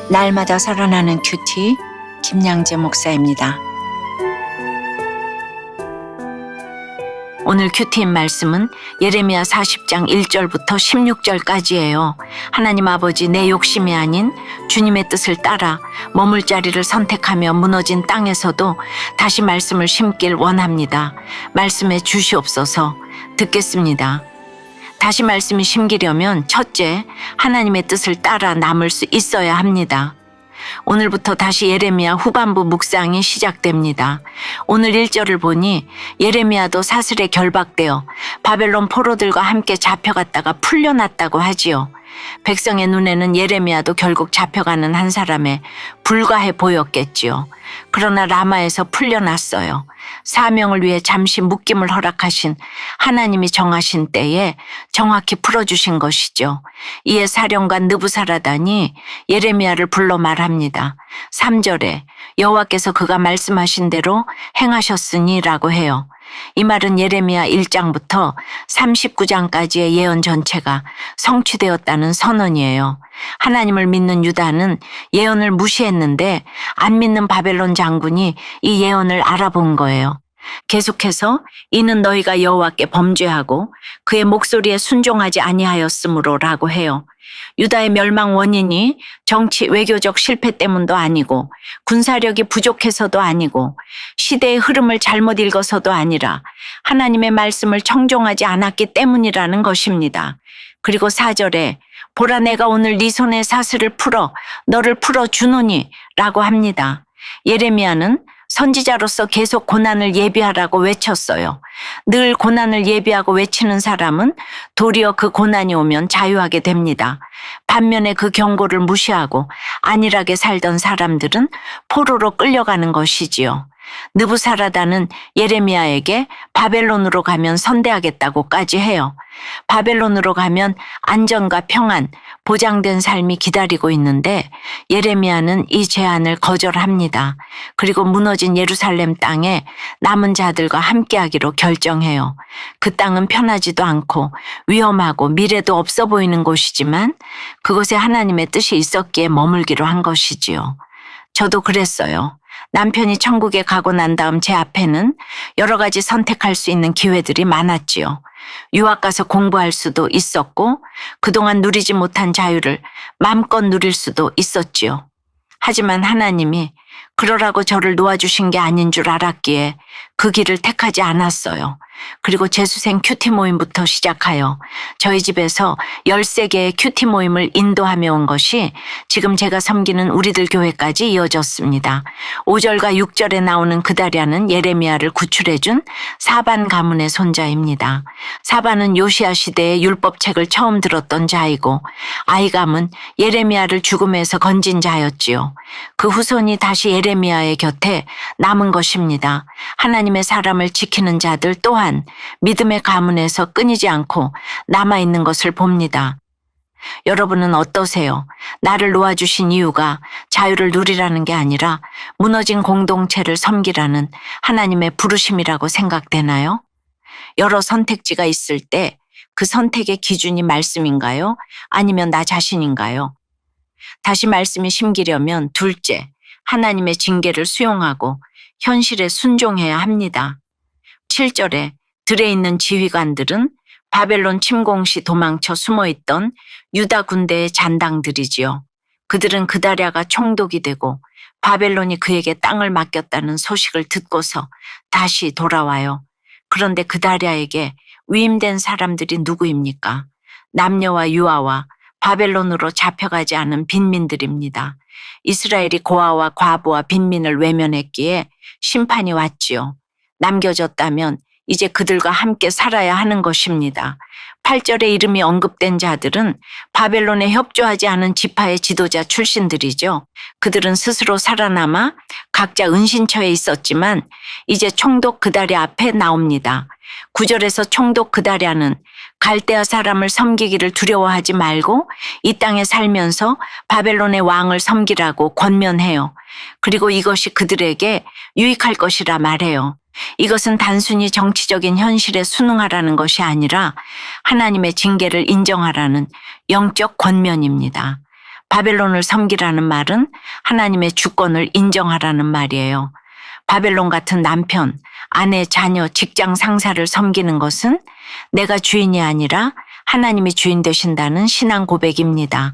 날마다 살아나는 큐티 김양재 목사입니다. 오늘 큐티인 말씀은 예레미야 40장 1절부터 16절까지예요. 하나님 아버지, 내 욕심이 아닌 주님의 뜻을 따라 머물 자리를 선택하며 무너진 땅에서도 다시 말씀을 심길 원합니다. 말씀에 주시옵소서. 듣겠습니다. 다시 말씀이 심기려면 첫째, 하나님의 뜻을 따라 남을 수 있어야 합니다. 오늘부터 다시 예레미야 후반부 묵상이 시작됩니다. 오늘 1절을 보니 예레미야도 사슬에 결박되어 바벨론 포로들과 함께 잡혀갔다가 풀려났다고 하지요. 백성의 눈에는 예레미야도 결국 잡혀가는 한 사람에 불과해 보였겠지요. 그러나 라마에서 풀려났어요. 사명을 위해 잠시 묶임을 허락하신 하나님이 정하신 때에 정확히 풀어주신 것이죠. 이에 사령관 느부사라단이 예레미야를 불러 말합니다. 3절에 여호와께서 그가 말씀하신 대로 행하셨으니 라고 해요. 이 말은 예레미야 1장부터 39장까지의 예언 전체가 성취되었다는 선언이에요. 하나님을 믿는 유다는 예언을 무시했는데 안 믿는 바벨론 장군이 이 예언을 알아본 거예요. 계속해서 이는 너희가 여호와께 범죄하고 그의 목소리에 순종하지 아니하였으므로 라고 해요. 유다의 멸망 원인이 정치 외교적 실패 때문도 아니고 군사력이 부족해서도 아니고 시대의 흐름을 잘못 읽어서도 아니라 하나님의 말씀을 청종하지 않았기 때문이라는 것입니다. 그리고 4절에 보라, 내가 오늘 네 손에 사슬을 풀어 너를 풀어주노니 라고 합니다. 예레미야는 선지자로서 계속 고난을 예비하라고 외쳤어요. 늘 고난을 예비하고 외치는 사람은 도리어 그 고난이 오면 자유하게 됩니다. 반면에 그 경고를 무시하고 안일하게 살던 사람들은 포로로 끌려가는 것이지요. 느부사라단은 예레미야에게 바벨론으로 가면 선대하겠다고까지 해요. 바벨론으로 가면 안전과 평안, 보장된 삶이 기다리고 있는데 예레미야는 이 제안을 거절합니다. 그리고 무너진 예루살렘 땅에 남은 자들과 함께하기로 결정해요. 그 땅은 편하지도 않고 위험하고 미래도 없어 보이는 곳이지만 그곳에 하나님의 뜻이 있었기에 머물기로 한 것이지요. 저도 그랬어요. 남편이 천국에 가고 난 다음 제 앞에는 여러 가지 선택할 수 있는 기회들이 많았지요. 유학 가서 공부할 수도 있었고 그동안 누리지 못한 자유를 마음껏 누릴 수도 있었지요. 하지만 하나님이 그러라고 저를 놓아주신 게 아닌 줄 알았기에 그 길을 택하지 않았어요. 그리고 재수생 큐티 모임부터 시작하여 저희 집에서 13개의 큐티 모임을 인도하며 온 것이 지금 제가 섬기는 우리들 교회까지 이어졌습니다. 5절과 6절에 나오는 그다랴는 예레미야를 구출해준 사반 가문의 손자입니다. 사반은 요시야 시대의 율법책을 처음 들었던 자이고 아이감은 예레미야를 죽음에서 건진 자였지요. 그 후손이 다시 예레미야의 곁에 남은 것입니다. 하나님의 사람을 지키는 자들 또한 믿음의 가문에서 끊이지 않고 남아있는 것을 봅니다. 여러분은 어떠세요? 나를 놓아주신 이유가 자유를 누리라는 게 아니라 무너진 공동체를 섬기라는 하나님의 부르심이라고 생각되나요? 여러 선택지가 있을 때 그 선택의 기준이 말씀인가요? 아니면 나 자신인가요? 다시 말씀이 심기려면 둘째, 하나님의 징계를 수용하고 현실에 순종해야 합니다. 7절에 들에 있는 지휘관들은 바벨론 침공 시 도망쳐 숨어있던 유다 군대의 잔당들이지요. 그들은 그다랴가 총독이 되고 바벨론이 그에게 땅을 맡겼다는 소식을 듣고서 다시 돌아와요. 그런데 그다랴에게 위임된 사람들이 누구입니까? 남녀와 유아와 바벨론으로 잡혀가지 않은 빈민들입니다. 이스라엘이 고아와 과부와 빈민을 외면했기에 심판이 왔지요. 남겨졌다면 이제 그들과 함께 살아야 하는 것입니다. 8절에 이름이 언급된 자들은 바벨론에 협조하지 않은 지파의 지도자 출신들이죠. 그들은 스스로 살아남아 각자 은신처에 있었지만 이제 총독 그다랴 앞에 나옵니다. 9절에서 총독 그다랴는 갈대아 사람을 섬기기를 두려워하지 말고 이 땅에 살면서 바벨론의 왕을 섬기라고 권면해요. 그리고 이것이 그들에게 유익할 것이라 말해요. 이것은 단순히 정치적인 현실에 순응하라는 것이 아니라 하나님의 징계를 인정하라는 영적 권면입니다. 바벨론을 섬기라는 말은 하나님의 주권을 인정하라는 말이에요. 바벨론 같은 남편, 아내, 자녀, 직장 상사를 섬기는 것은 내가 주인이 아니라 하나님이 주인 되신다는 신앙 고백입니다.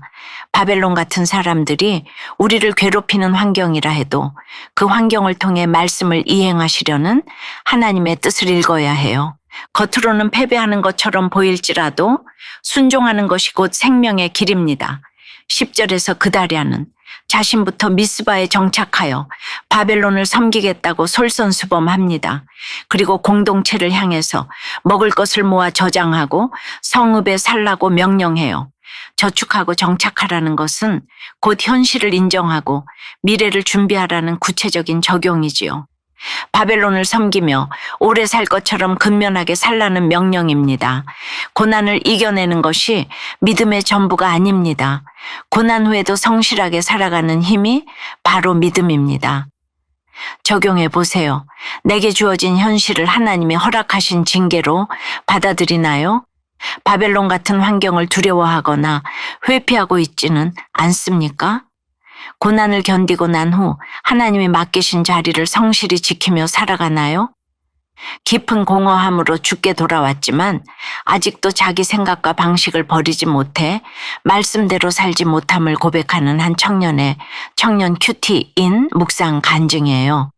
바벨론 같은 사람들이 우리를 괴롭히는 환경이라 해도 그 환경을 통해 말씀을 이행하시려는 하나님의 뜻을 읽어야 해요. 겉으로는 패배하는 것처럼 보일지라도 순종하는 것이 곧 생명의 길입니다. 10절에서 그다랴는 자신부터 미스바에 정착하여 바벨론을 섬기겠다고 솔선수범합니다. 그리고 공동체를 향해서 먹을 것을 모아 저장하고 성읍에 살라고 명령해요. 저축하고 정착하라는 것은 곧 현실을 인정하고 미래를 준비하라는 구체적인 적용이지요. 바벨론을 섬기며 오래 살 것처럼 근면하게 살라는 명령입니다. 고난을 이겨내는 것이 믿음의 전부가 아닙니다. 고난 후에도 성실하게 살아가는 힘이 바로 믿음입니다. 적용해 보세요. 내게 주어진 현실을 하나님이 허락하신 징계로 받아들이나요? 바벨론 같은 환경을 두려워하거나 회피하고 있지는 않습니까? 고난을 견디고 난 후 하나님이 맡기신 자리를 성실히 지키며 살아가나요? 깊은 공허함으로 죽게 돌아왔지만 아직도 자기 생각과 방식을 버리지 못해 말씀대로 살지 못함을 고백하는 한 청년 큐티인 묵상 간증이에요.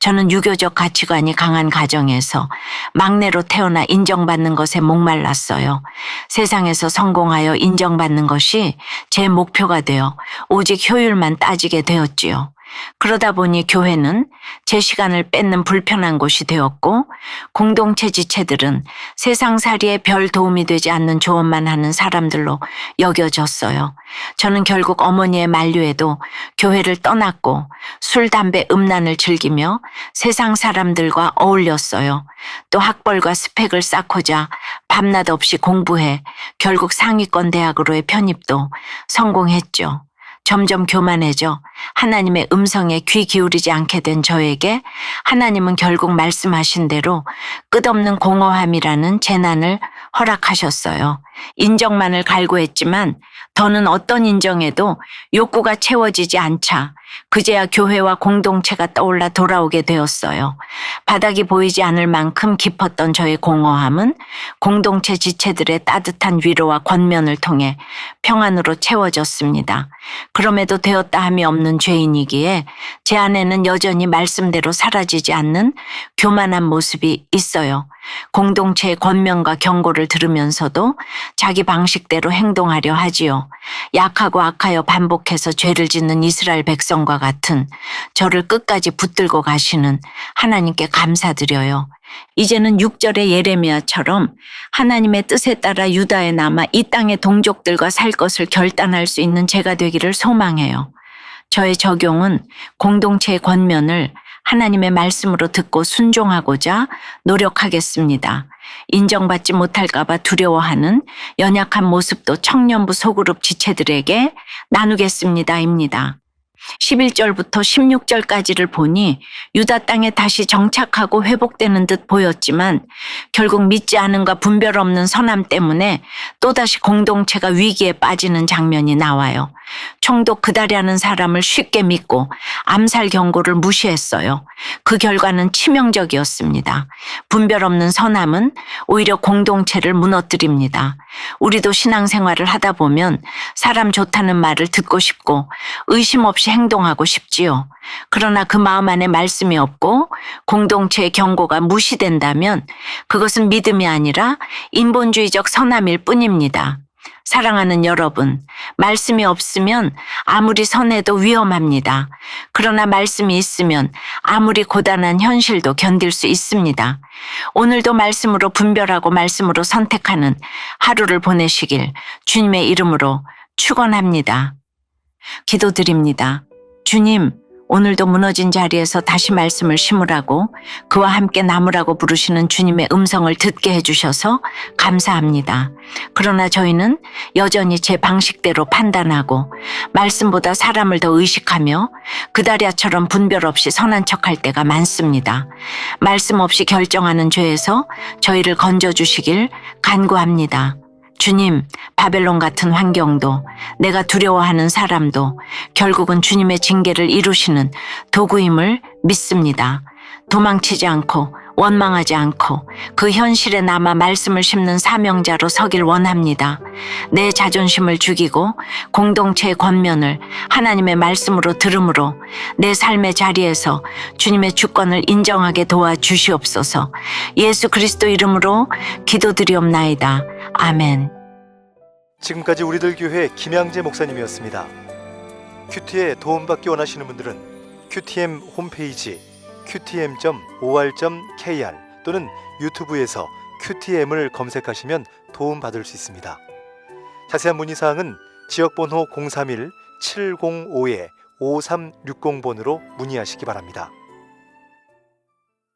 저는 유교적 가치관이 강한 가정에서 막내로 태어나 인정받는 것에 목말랐어요. 세상에서 성공하여 인정받는 것이 제 목표가 되어 오직 효율만 따지게 되었지요. 그러다 보니 교회는 제 시간을 뺏는 불편한 곳이 되었고 공동체 지체들은 세상살이에 별 도움이 되지 않는 조언만 하는 사람들로 여겨졌어요. 저는 결국 어머니의 만류에도 교회를 떠났고 술, 담배, 음란을 즐기며 세상 사람들과 어울렸어요. 또 학벌과 스펙을 쌓고자 밤낮 없이 공부해 결국 상위권 대학으로의 편입도 성공했죠. 점점 교만해져 하나님의 음성에 귀 기울이지 않게 된 저에게 하나님은 결국 말씀하신 대로 끝없는 공허함이라는 재난을 허락하셨어요. 인정만을 갈구했지만 더는 어떤 인정에도 욕구가 채워지지 않자 그제야 교회와 공동체가 떠올라 돌아오게 되었어요. 바닥이 보이지 않을 만큼 깊었던 저의 공허함은 공동체 지체들의 따뜻한 위로와 권면을 통해 평안으로 채워졌습니다. 그럼에도 되었다 함이 없는 죄인이기에 제 안에는 여전히 말씀대로 사라지지 않는 교만한 모습이 있어요. 공동체의 권면과 경고를 들으면서도 자기 방식대로 행동하려 하지요. 약하고 악하여 반복해서 죄를 짓는 이스라엘 백성과 같은 저를 끝까지 붙들고 가시는 하나님께 감사드려요. 이제는 6절의 예레미야처럼 하나님의 뜻에 따라 유다에 남아 이 땅의 동족들과 살 것을 결단할 수 있는 제가 되기를 소망해요. 저의 적용은 공동체의 권면을 하나님의 말씀으로 듣고 순종하고자 노력하겠습니다. 인정받지 못할까봐 두려워하는 연약한 모습도 청년부 소그룹 지체들에게 나누겠습니다입니다. 11절부터 16절까지를 보니 유다 땅에 다시 정착하고 회복되는 듯 보였지만 결국 믿지 않음과 분별 없는 선함 때문에 또다시 공동체가 위기에 빠지는 장면이 나와요. 총독 그다랴는 사람을 쉽게 믿고 암살 경고를 무시했어요. 그 결과는 치명적이었습니다. 분별 없는 선함은 오히려 공동체를 무너뜨립니다. 우리도 신앙생활을 하다 보면 사람 좋다는 말을 듣고 싶고 의심 없이 행동하고 싶지요. 그러나 그 마음 안에 말씀이 없고 공동체의 경고가 무시된다면 그것은 믿음이 아니라 인본주의적 선함일 뿐입니다. 사랑하는 여러분, 말씀이 없으면 아무리 선해도 위험합니다. 그러나 말씀이 있으면 아무리 고단한 현실도 견딜 수 있습니다. 오늘도 말씀으로 분별하고 말씀으로 선택하는 하루를 보내시길 주님의 이름으로 축원합니다. 기도드립니다. 주님, 오늘도 무너진 자리에서 다시 말씀을 심으라고 그와 함께 나무라고 부르시는 주님의 음성을 듣게 해주셔서 감사합니다. 그러나 저희는 여전히 제 방식대로 판단하고 말씀보다 사람을 더 의식하며 그다랴처럼 분별 없이 선한 척할 때가 많습니다. 말씀 없이 결정하는 죄에서 저희를 건져주시길 간구합니다. 주님, 바벨론 같은 환경도 내가 두려워하는 사람도 결국은 주님의 징계를 이루시는 도구임을 믿습니다. 도망치지 않고 원망하지 않고 그 현실에 남아 말씀을 심는 사명자로 서길 원합니다. 내 자존심을 죽이고 공동체의 권면을 하나님의 말씀으로 들음으로 내 삶의 자리에서 주님의 주권을 인정하게 도와주시옵소서. 예수 그리스도 이름으로 기도드리옵나이다. 아멘. 지금까지 우리들 교회 김양재 목사님이었습니다. 큐티에 도움받기 원하시는 분들은 QTM 홈페이지 qtm.or.kr 또는 유튜브에서 QTM을 검색하시면 도움받을 수 있습니다. 자세한 문의사항은 지역번호 031-705-5360번으로 문의하시기 바랍니다.